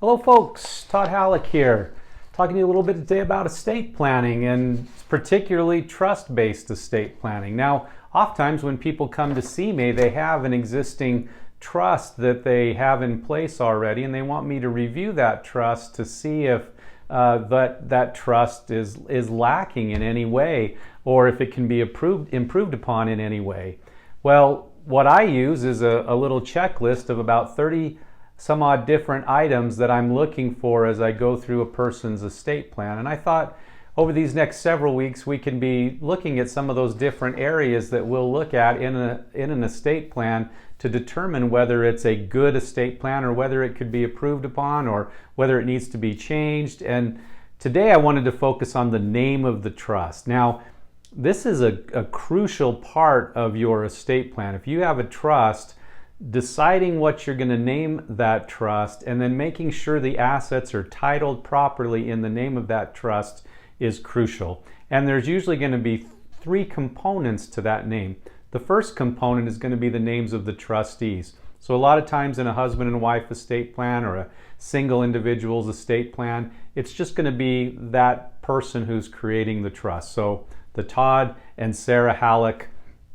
Hello folks, Todd Halleck here, talking to you a little bit today about estate planning and particularly trust-based estate planning. Now, oftentimes when people come to see me, they have an existing trust that they have in place already, and they want me to review that trust to see if that trust is lacking in any way, or if it can be improved upon in any way. Well, what I use is a little checklist of about 30 some odd different items that I'm looking for as I go through a person's estate plan. And I thought over these next several weeks we can be looking at some of those different areas that we'll look at in an estate plan to determine whether it's a good estate plan or whether it could be improved upon or whether it needs to be changed. And today I wanted to focus on the name of the trust. Now, this is a crucial part of your estate plan. If you have a trust, deciding what you're going to name that trust and then making sure the assets are titled properly in the name of that trust is crucial. And there's usually going to be three components to that name. The first component is going to be the names of the trustees. So a lot of times in a husband and wife estate plan or a single individual's estate plan, it's just going to be that person who's creating the trust. So the Todd and Sarah Halleck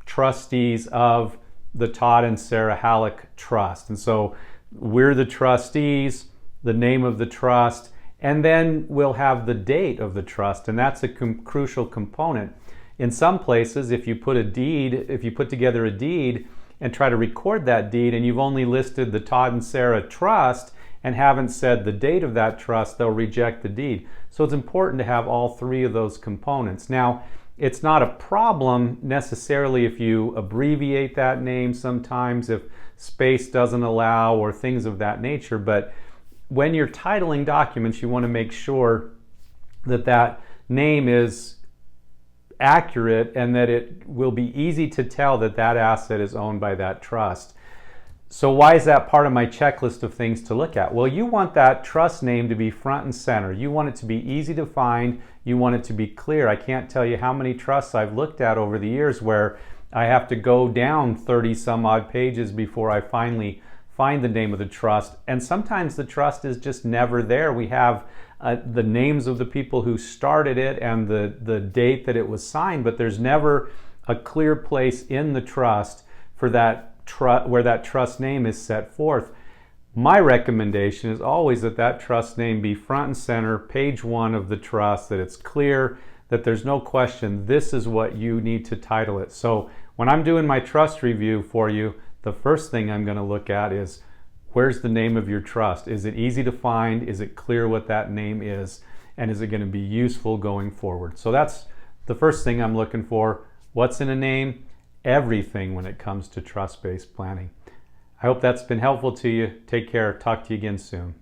trustees of the Todd and Sarah Halleck Trust. And so we're the trustees, the name of the trust, and then we'll have the date of the trust, and that's a crucial component. In some places, if you put together a deed and try to record that deed and you've only listed the Todd and Sarah Trust and haven't said the date of that trust, they'll reject the deed. So it's important to have all three of those components. Now, it's not a problem necessarily if you abbreviate that name sometimes, if space doesn't allow or things of that nature, but when you're titling documents, you want to make sure that that name is accurate and that it will be easy to tell that that asset is owned by that trust. So why is that part of my checklist of things to look at? Well, you want that trust name to be front and center. You want it to be easy to find. You want it to be clear. I can't tell you how many trusts I've looked at over the years where I have to go down 30 some odd pages before I finally find the name of the trust. And sometimes the trust is just never there. We have the names of the people who started it and the date that it was signed, but there's never a clear place in the trust for that where that trust name is set forth. My recommendation is always that that trust name be front and center, page 1 of the trust, that it's clear, that there's no question this is what you need to title it. So when I'm doing my trust review for you, the first thing I'm going to look at is where's the name of your trust? Is it easy to find? Is it clear what that name is? And is it going to be useful going forward? So that's the first thing I'm looking for. What's in a name? Everything when it comes to trust-based planning. I hope that's been helpful to you. Take care. Talk to you again soon.